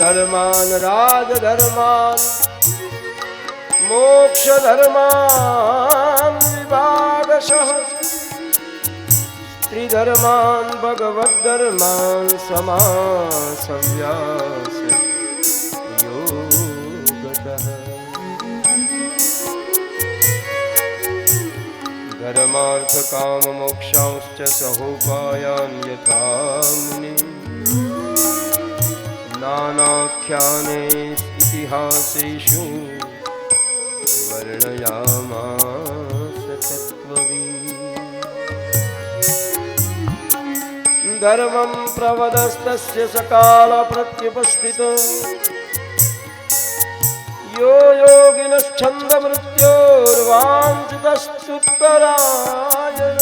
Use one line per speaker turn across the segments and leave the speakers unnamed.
धर्मान राजधर्मान मोक्ष धर्मान विभागशः त्रिधर्मान भगवद्धर्मान समासव्यास योगतः धर्मार्थ काम मोक्षांश्च सहोपायान् यथा मुनि नानाख्याने इतिहासेषु वर्णयामास तत्त्ववित् धर्मं प्रवदस्तस्य सकाल प्रत्युपस्थितो यो योगिनश्छन्दमृत्योर्वाञ्छितस्तुत्तरायण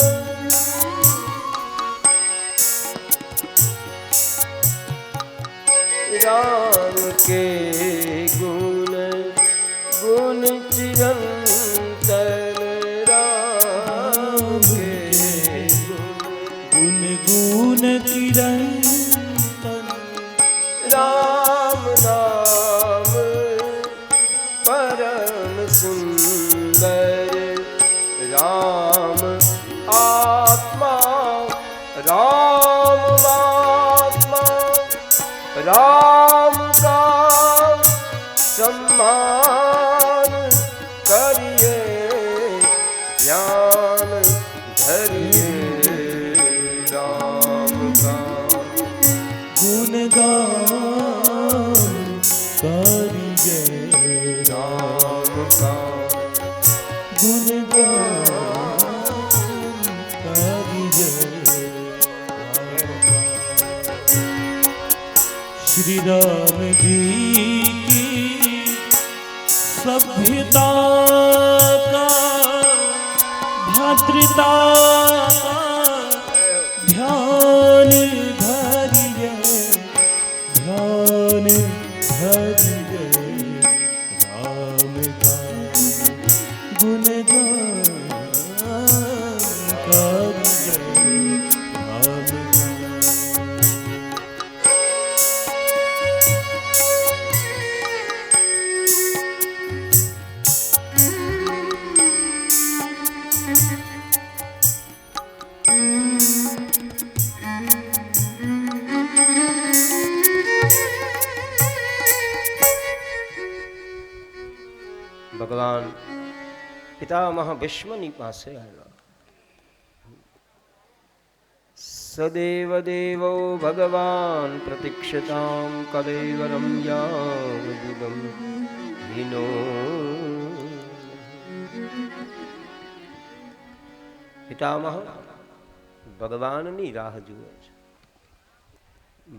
राम के गुण गुण चिरंतन राम के
गुण गुण चिरंतन
राम नाम परम सुंदर राम आत्मा राम आत्मा राम का सम्मान करिए ज्ञान धरिए राम का
गुणगान करिए
राम का
गुणगान करिए श्री राम जी की सभ्यता का भद्रता का ध्यान धरिए ध्यान धरिए राम का गुणगान करिए राम का।
ભગવાન પિતામહ ભીષ્મની પાસે આવ્યા. સદેવ દેવો ભગવાન પ્રતીક્ષતામ કલેવરમ યાવદુદમ હિનો. પિતામહ ભગવાનની રાહ જુએ છે.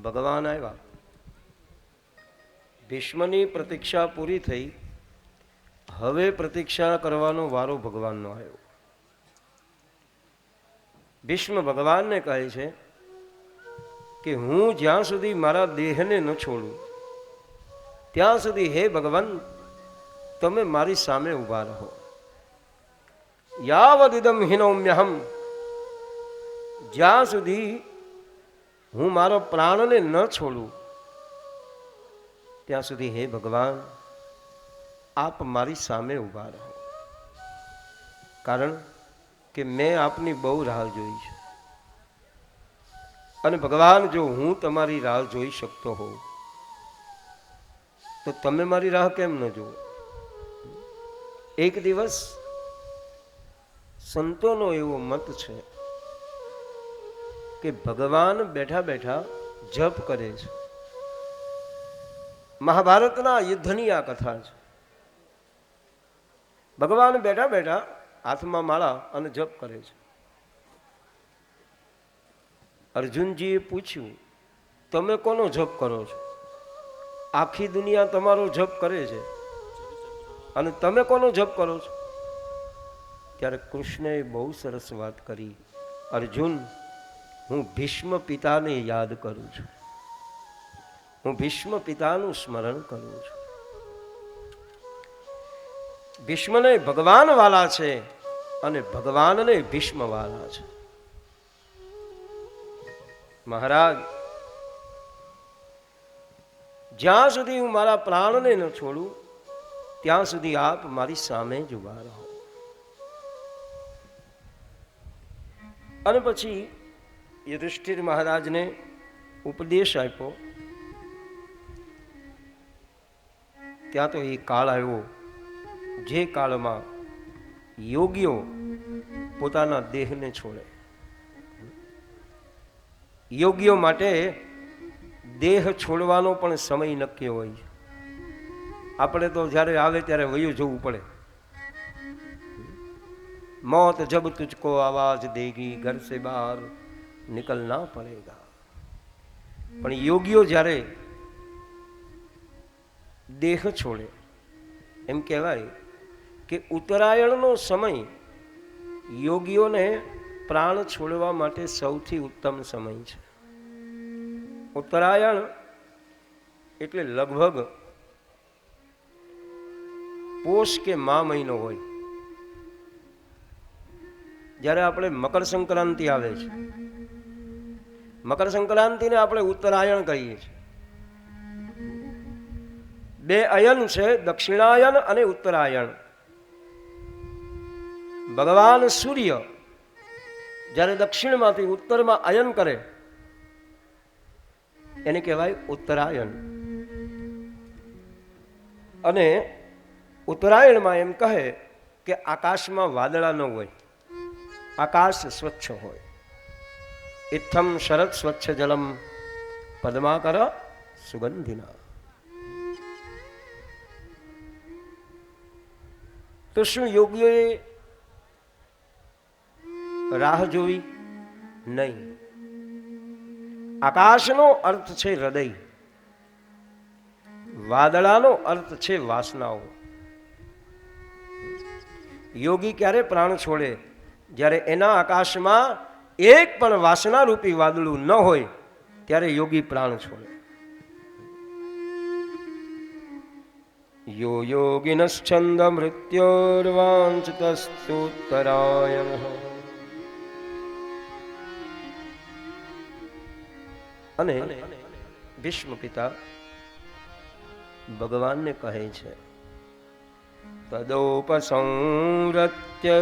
ભગવાન આવ્યા, ભીષ્મની પ્રતીક્ષા પૂરી થઈ. હવે પ્રતીક્ષા કરવાનો વારો ભગવાનનો આવ્યો. ભીષ્મ ભગવાનને કહે છે કે હું જ્યાં સુધી મારા દેહને ન છોડું ત્યાં સુધી હે ભગવાન તમે મારી સામે ઊભા રહો. યાવદિદમ હિનૌમ્યહમ, જ્યાં સુધી હું મારો પ્રાણને ન છોડું ત્યાં સુધી હે ભગવાન આપ મારી સામે ઊભા રહો. કારણ કે મેં આપની બહુ રાહ જોઈ છે. અને ભગવાન જો હું તમારી રાહ જોઈ શકતો હોઉં તો તમે મારી રાહ કેમ ન જુઓ? એક દિવસ સંતોનો એવો મત છે કે ભગવાન બેઠા બેઠા જપ કરે છે. મહાભારતના યુદ્ધની આ કથા છે. ભગવાન બેઠા બેઠા હાથમાં માળા અને જપ કરે છે. અર્જુનજીએ પૂછ્યું, તમે કોનો જપ કરો છો? આખી દુનિયા તમારો જપ કરે છે અને તમે કોનો જપ કરો છો? ત્યારે કૃષ્ણએ બહુ સરસ વાત કરી. અર્જુન, હું ભીષ્મ પિતાને યાદ કરું છું. હું ભીષ્મ પિતાનું સ્મરણ કરું છું. ભીષ્મને ભગવાન વાલા છે અને ભગવાનને ભીષ્મ વાલા છે. મહારાજ જ્યાં સુધી હું મારા પ્રાણને ન છોડું ત્યાં સુધી આપ મારી સામે જ ઊભા રહો. અને પછી યુધિષ્ઠિર મહારાજને ઉપદેશ આપ્યો. ત્યાં તો એ કાળ આવ્યો જે કાળમાં યોગીઓ પોતાના દેહને છોડે. યોગીઓ માટે દેહ છોડવાનો પણ સમય નક્કી હોય છે. આપણે તો જ્યારે આવે ત્યારે વયું જવું પડે. मौत जब तुझको आवाज देगी घर से बाहर निकलना पड़ेगा. પણ યોગીઓ જ્યારે દેહ છોડે, એમ કહેવાય કે ઉત્તરાયણનો સમય યોગીઓને પ્રાણ છોડવા માટે સૌથી ઉત્તમ સમય છે. ઉત્તરાયણ એટલે લગભગ પોષ કે મા મહિનો હોય. જ્યારે આપણે મકર સંક્રાંતિ આવે છે, મકર સંક્રાંતિને આપણે ઉત્તરાયણ કહીએ છીએ. બે અયન છે, દક્ષિણાયન અને ઉત્તરાયણ. ભગવાન સૂર્ય જ્યારે દક્ષિણમાંથી ઉત્તરમાં અયન કરે એને કહેવાય ઉત્તરાયણ. અને ઉત્તરાયણમાં એમ કહે કે આકાશમાં વાદળા ન હોય, આકાશ સ્વચ્છ હોય. ઇત્થમ શરદ સ્વચ્છ જલમ પદ્માકર સુગંધિના. તો શું યોગીઓએ રાહ જોવી? નહીં. આકાશનો અર્થ છે હૃદય, વાદળાનો અર્થ છે વાસનાઓ. યોગી ક્યારે પ્રાણ છોડે? જ્યારે એના આકાશમાં એક પણ વાસના રૂપી વાદળું ન હોય ત્યારે યોગી પ્રાણ છોડે. યો યોગિનશ્છંદ મૃત્યોર્વાંચતસ્તુત્તરાયણ. અને ભીષ્મ પિતા ભગવાનને કહે છે તદોપસંરત્ય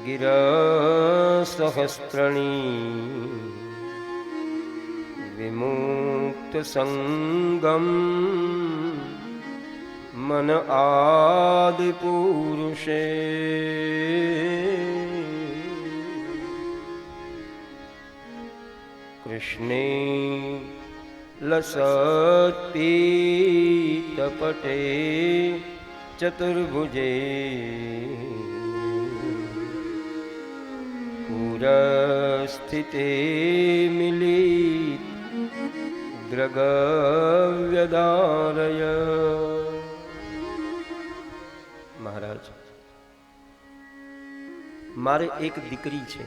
ગિરસહસ્ત્રણી વિમુક્ત સંગમ મન આદિ પુરુષે. કૃષ્ણે લસત્પીતપટે ચતુર્ભુજે પુરસ્થિતે મિલિત દ્રગવ્યદારય. મહારાજ, મારે એક દીકરી છે,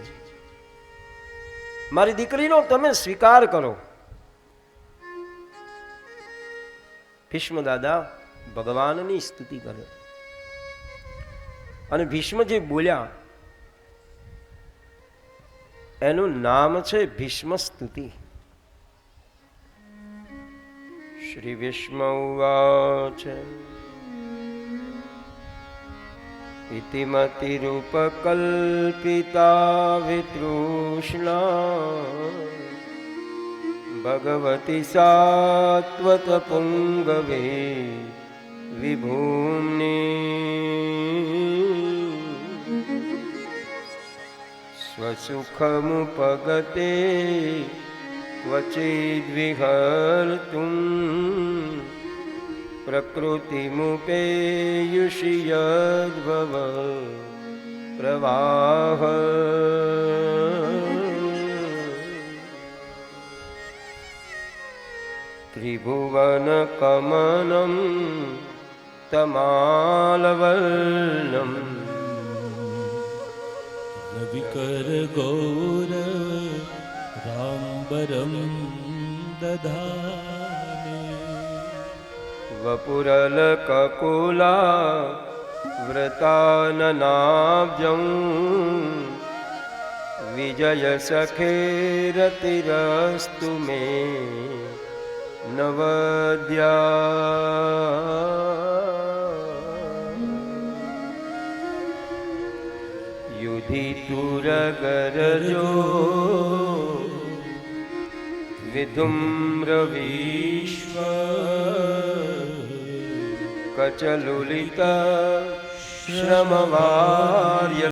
મારી દીકરીનો તમે સ્વીકાર કરો. ભીષ્મ દાદા ભગવાનની સ્તુતિ કરે અને ભીષ્મ જે બોલ્યા એનું નામ છે ભીષ્મ સ્તુતિ. શ્રી ભીષ્મ ઉવાચ ઇતિમતિરૂપકલ્પિતા વિતૃષ્ણા ભગવતી સાત્વત પુંગવે વિભૂમ્ને સ્વસુખમુપગતે ક્વચિદ્વિહર્તું પ્રકૃતિમુપેયુષિ યદ્ભવ પ્રવાહ. ત્રિભુવન કમનમ તમાલવર્ણમ
રવિકર ગૌર રામબરમ દધાને
વપુરલ કકુલા વ્રતાનનાબ્જં વિજય સખેરતિરસ્તુ મે નવદ્યા યુધિતુરગરજો વિધુમ્રવિશ્વ કચલુલિત શ્રમવાર્ય